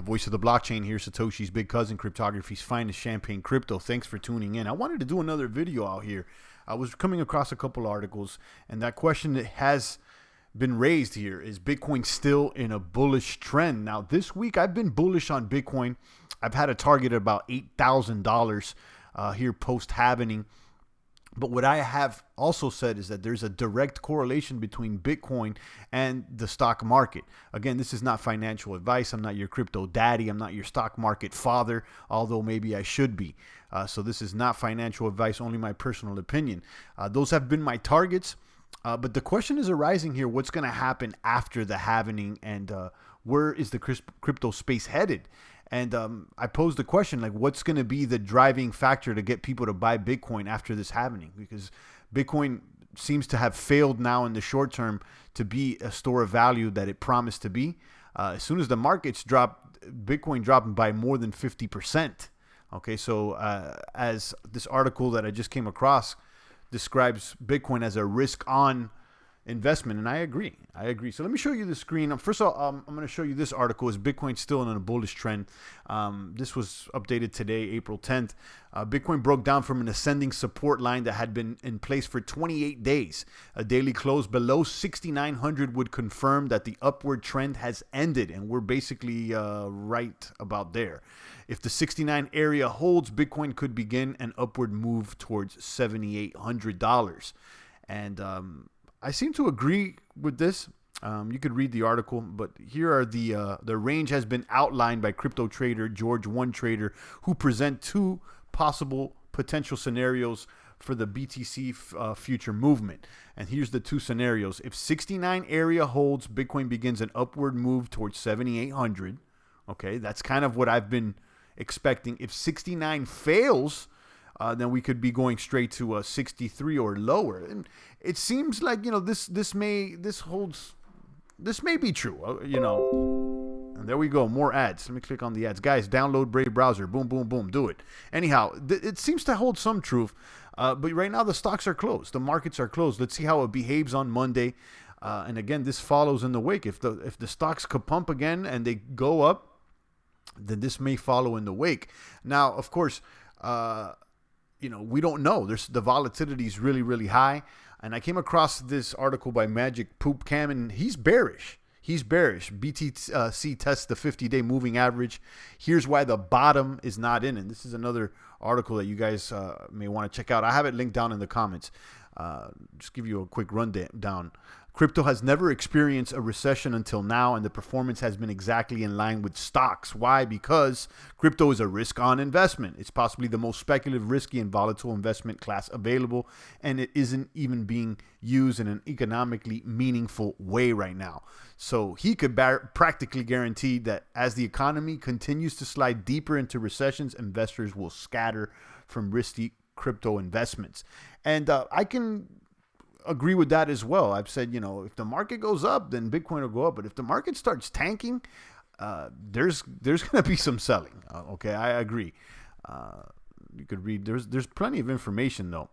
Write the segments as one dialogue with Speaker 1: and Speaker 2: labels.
Speaker 1: The voice of the blockchain here, Satoshi's big cousin, cryptography's finest champagne crypto. Thanks for tuning in. I wanted to do another video out here. I was coming across a couple articles, and that question that has been raised here is Bitcoin still in a bullish trend? Now, this week I've been bullish on Bitcoin. I've had a target of about $8,000 here post-halvening. But what I have also said is that there's a direct correlation between Bitcoin and the stock market. Again, this is not financial advice. I'm not your crypto daddy. I'm not your stock market father, although maybe I should be. So this is not financial advice, only my personal opinion. Those have been my targets. But the question is arising here, what's going to happen after the halvening, and where is the crypto space headed? And I posed the question, like, what's going to be the driving factor to get people to buy Bitcoin after this halvening? Because Bitcoin seems to have failed now in the short term to be a store of value that it promised to be. As soon as the markets drop, Bitcoin dropped by more than 50%. Okay, so as this article that I just came across describes Bitcoin as a risk-on investment, and I agree. So let me show you the screen. First of all, I'm going to show you this article. Is Bitcoin still in a bullish trend? This was updated today, April 10th. Bitcoin broke down from an ascending support line that had been in place for 28 days. A daily close below 6,900 would confirm that the upward trend has ended, and we're basically right about there. If the 69 area holds, Bitcoin could begin an upward move towards $7,800. And I seem to agree with this. You could read the article, but here are the range has been outlined by crypto trader George One Trader, who present two possible potential scenarios for the BTC future movement. And here's the two scenarios. If 69 area holds, Bitcoin begins an upward move towards 7,800. Okay, that's kind of what I've been expecting. If 69 fails, then we could be going straight to 63 or lower. And it seems like, this may be true, And there we go, more ads. Let me click on the ads. Guys, download Brave browser. Boom, boom, boom. Do it. Anyhow, it seems to hold some truth. But right now the stocks are closed. The markets are closed. Let's see how it behaves on Monday. And again, this follows in the wake. If the stocks could pump again and they go up, then this may follow in the wake. Now, of course, we don't know. The volatility is really, really high. And I came across this article by Magic Poop Cam, and he's bearish. BTC tests the 50-day moving average. Here's why the bottom is not in. And this is another article that you guys may want to check out. I have it linked down in the comments. Just give you a quick rundown. Crypto has never experienced a recession until now, and the performance has been exactly in line with stocks. Why? Because crypto is a risk-on investment. It's possibly the most speculative, risky, and volatile investment class available, and it isn't even being used in an economically meaningful way right now. So he could practically guarantee that as the economy continues to slide deeper into recessions, investors will scatter from risky crypto investments. And I can agree with that as well. I've said, if the market goes up, then Bitcoin will go up. But if the market starts tanking, there's going to be some selling. Okay, I agree. You could read. There's plenty of information though.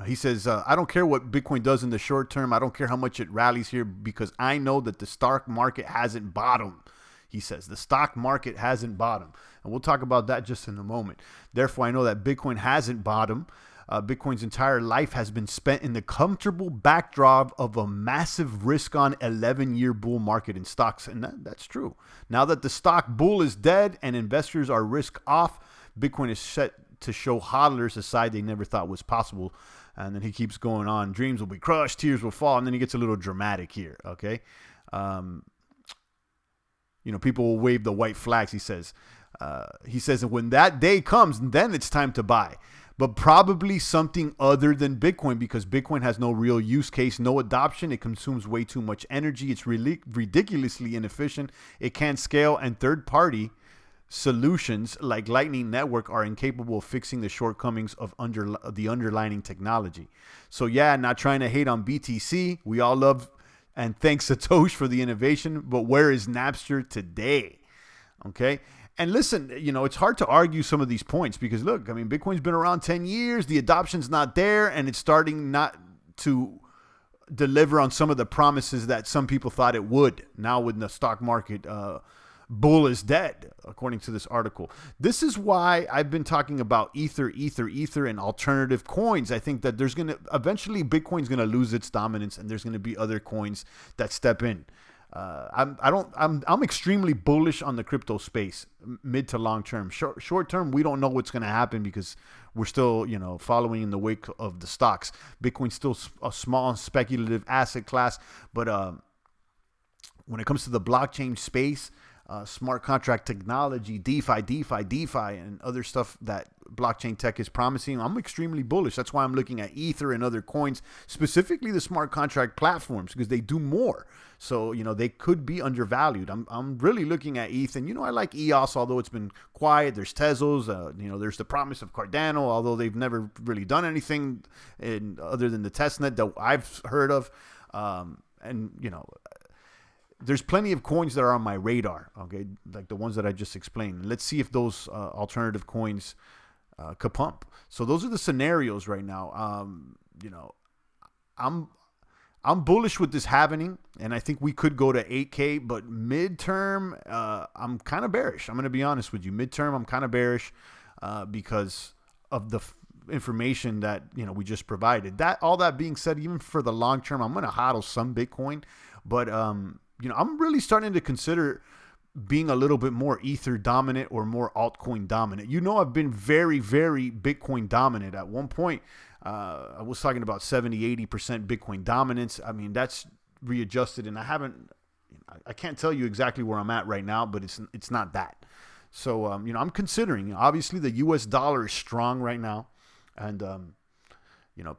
Speaker 1: He says, I don't care what Bitcoin does in the short term. I don't care how much it rallies here, because I know that the stock market hasn't bottomed. He says the stock market hasn't bottomed. And we'll talk about that just in a moment. Therefore, I know that Bitcoin hasn't bottomed. Bitcoin's entire life has been spent in the comfortable backdrop of a massive risk-on 11-year bull market in stocks. And that's true. Now that the stock bull is dead and investors are risk-off, Bitcoin is set to show hodlers a side they never thought was possible. And then he keeps going on. Dreams will be crushed, tears will fall. And then he gets a little dramatic here, okay? People will wave the white flags, he says. And when that day comes, then it's time to buy. But probably something other than Bitcoin, because Bitcoin has no real use case, no adoption. It consumes way too much energy. It's ridiculously inefficient. It can't scale, and third-party solutions like Lightning Network are incapable of fixing the shortcomings of the underlying technology. So yeah, not trying to hate on BTC. We all love and thank Satoshi for the innovation, but where is Napster today? Okay. And listen, it's hard to argue some of these points because, look, Bitcoin's been around 10 years. The adoption's not there, and it's starting not to deliver on some of the promises that some people thought it would. Now with the stock market, bull is dead, according to this article. This is why I've been talking about Ether, and alternative coins. I think that there's going to eventually Bitcoin's going to lose its dominance, and there's going to be other coins that step in. I'm extremely bullish on the crypto space, mid to long term. Short term, we don't know what's going to happen because we're still, following in the wake of the stocks. Bitcoin's still a small speculative asset class, but when it comes to the blockchain space, smart contract technology, DeFi, and other stuff that blockchain tech is promising, I'm extremely bullish. That's why I'm looking at Ether and other coins, specifically the smart contract platforms, because they do more. So, they could be undervalued. I'm really looking at ETH, and, I like EOS, although it's been quiet. There's Tezos, there's the promise of Cardano, although they've never really done anything other than the testnet that I've heard of. There's plenty of coins that are on my radar, okay, like the ones that I just explained. Let's see if those alternative coins could pump. So those are the scenarios right now. I'm bullish with this happening, and I think we could go to 8K, but midterm, I'm kind of bearish. I'm going to be honest with you. Midterm, I'm kind of bearish because of the information that, we just provided. All that being said, even for the long term, I'm going to hodl some Bitcoin, but I'm really starting to consider being a little bit more Ether dominant or more altcoin dominant. I've been very, very Bitcoin dominant. At one point, I was talking about 70-80% Bitcoin dominance. I mean, that's readjusted, and I can't tell you exactly where I'm at right now, but it's not that. So, I'm considering, obviously the US dollar is strong right now, and,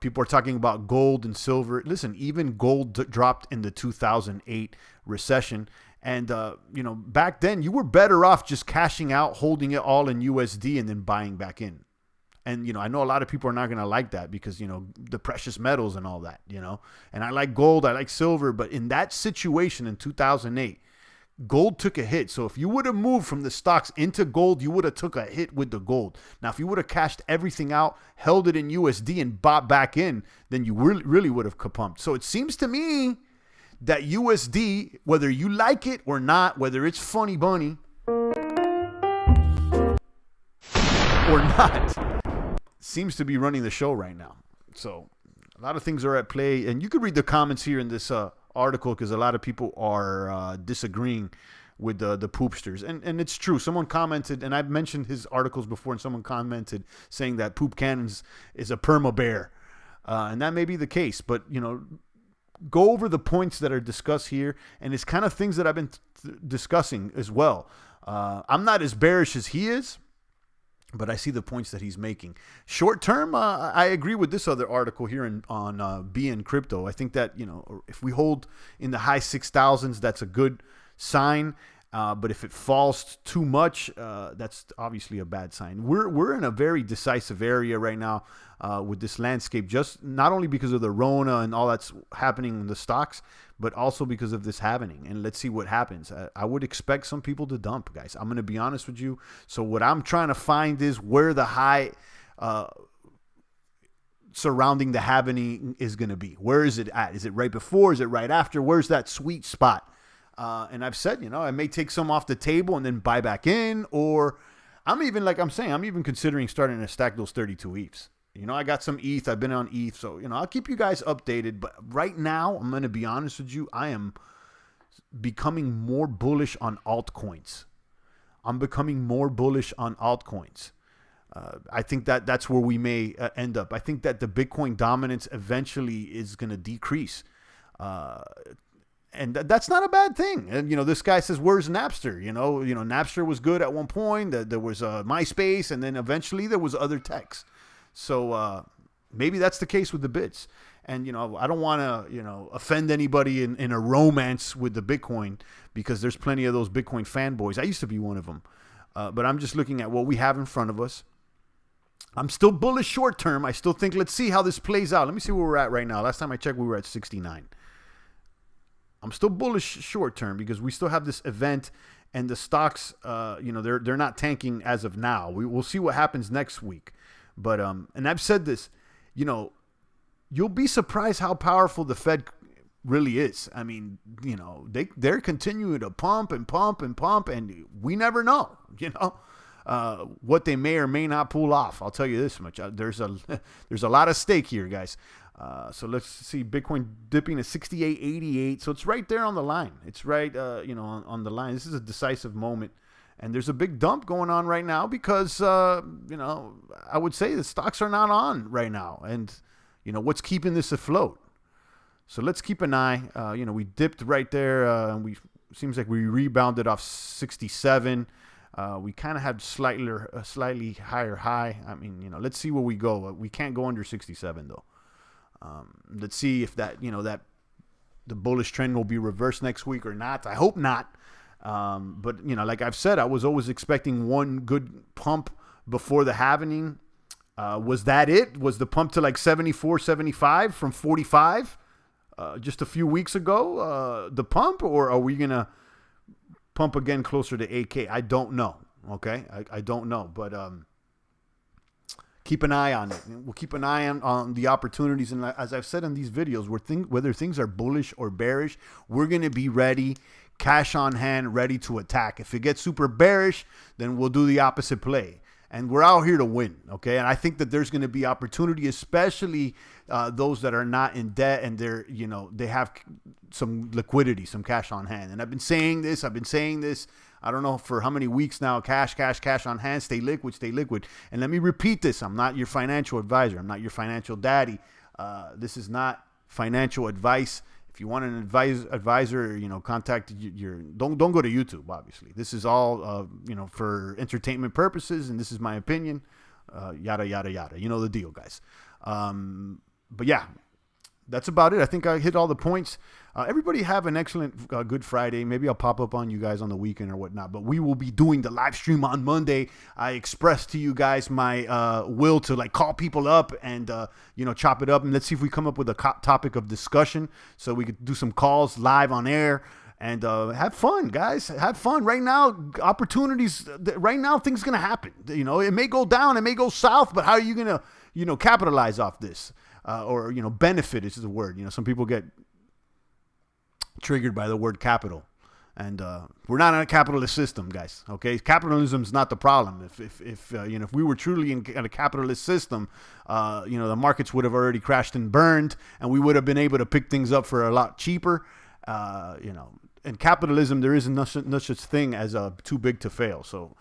Speaker 1: people are talking about gold and silver. Listen, even gold dropped in the 2008 recession. And, back then you were better off just cashing out, holding it all in USD and then buying back in. And, I know a lot of people are not going to like that because, the precious metals and all that, and I like gold, I like silver. But in that situation in 2008, gold took a hit. So if you would have moved from the stocks into gold, you would have took a hit with the gold. Now, if you would have cashed everything out, held it in USD and bought back in, then you really would have kapumped. So it seems to me that USD, whether you like it or not, whether it's funny bunny or not, seems to be running the show right now. So a lot of things are at play, and you could read the comments here in this article because a lot of people are disagreeing with the poopsters, and it's true. Someone commented, and I've mentioned his articles before, and someone commented saying that Poop Cannons is a perma bear, and that may be the case, but go over the points that are discussed here, and it's kind of things that I've been discussing as well. I'm not as bearish as he is, but I see the points that he's making. Short term, I agree with this other article here on BN Crypto. I think that, if we hold in the high 6,000s, that's a good sign. But if it falls too much, that's obviously a bad sign. We're in a very decisive area right now with this landscape, just not only because of the Rona and all that's happening in the stocks, but also because of this happening. And let's see what happens. I would expect some people to dump, guys. I'm going to be honest with you. So what I'm trying to find is where the high surrounding the happening is going to be. Where is it at? Is it right before? Is it right after? Where's that sweet spot? And I've said, I may take some off the table and then buy back in, or I'm even considering starting to stack those 32 ETHs. I got some ETH. I've been on ETH. So, I'll keep you guys updated. But right now, I'm going to be honest with you. I am becoming more bullish on altcoins. I think that's where we may end up. I think that the Bitcoin dominance eventually is going to decrease. And that's not a bad thing. And, this guy says, where's Napster? Napster was good at one point. There was MySpace, and then eventually there was other techs. So maybe that's the case with the bits. And, I don't want to, offend anybody in a romance with the Bitcoin, because there's plenty of those Bitcoin fanboys. I used to be one of them. But I'm just looking at what we have in front of us. I'm still bullish short term. I still think, let's see how this plays out. Let me see where we're at right now. Last time I checked, we were at 69. I'm still bullish short term because we still have this event, and the stocks, they're not tanking as of now. We'll see what happens next week. But and I've said this, you'll be surprised how powerful the Fed really is. I mean, you know, they're continuing to pump and pump and pump, and we never know, you know, what they may or may not pull off. I'll tell you this much: there's a lot of stake here, guys. So let's see, Bitcoin dipping to 68.88. So it's right there on the line. It's right, you know, on the line. This is a decisive moment. And there's a big dump going on right now because, you know, I would say the stocks are not on right now. And, you know, what's keeping this afloat? So let's keep an eye. You know, we dipped right there. And seems like we rebounded off 67. We kind of had slightly higher high. I mean, you know, let's see where we go. We can't go under 67, though. Let's see if that, you know, that the bullish trend will be reversed next week or not. I hope not. But, you know, like I've said, I was always expecting one good pump before the halving. Was that it? Was the pump to like 74, 75 from 45 just a few weeks ago, the pump? Or are we going to pump again closer to 8K? I don't know. Okay? I don't know. But keep an eye on it. We'll keep an eye on the opportunities. And as I've said in these videos, whether things are bullish or bearish, we're going to be ready, cash on hand, ready to attack. If it gets super bearish, then we'll do the opposite play. And we're out here to win, okay? And I think that there's going to be opportunity, especially those that are not in debt and they're, you know, they have some liquidity, some cash on hand. And I've been saying this. I don't know for how many weeks now. Cash on hand. Stay liquid, stay liquid. And let me repeat this. I'm not your financial advisor. I'm not your financial daddy. This is not financial advice. If you want an advisor, you know, contact don't go to YouTube, obviously. This is all, you know, for entertainment purposes, and this is my opinion, yada, yada, yada. You know the deal, guys. But yeah, that's about it. I think I hit all the points. Everybody have an excellent Good Friday. Maybe I'll pop up on you guys on the weekend or whatnot. But we will be doing the live stream on Monday. I expressed to you guys my will to like call people up and you know, chop it up, and let's see if we come up with a topic of discussion so we could do some calls live on air. And have fun, guys. Have fun. Right now, opportunities. Right now, things gonna happen. You know, it may go down, it may go south, but how are you gonna, you know, capitalize off this? Or, you know, benefit is the word. You know, some people get triggered by the word capital. And we're not in a capitalist system, guys. Okay, capitalism is not the problem. If you know, if we were truly in a capitalist system, you know, the markets would have already crashed and burned, and we would have been able to pick things up for a lot cheaper. You know, in capitalism, there is no such thing as too big to fail. So.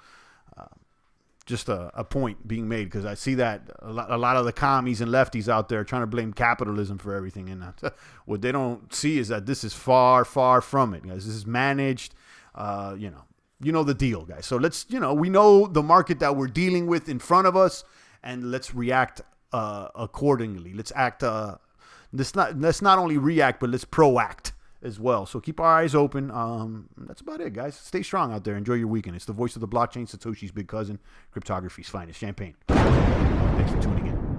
Speaker 1: Just a point being made, because I see that a lot of the commies and lefties out there trying to blame capitalism for everything, and what they don't see is that this is far, far from it, guys. This is managed. You know the deal, guys. So let's, you know, we know the market that we're dealing with in front of us, and let's react accordingly. Let's act. Let's not only react, but let's proact as well. So keep our eyes open. That's about it, guys. Stay strong out there. Enjoy your weekend. It's the voice of the blockchain, Satoshi's big cousin, cryptography's finest. Champagne. Thanks for tuning in.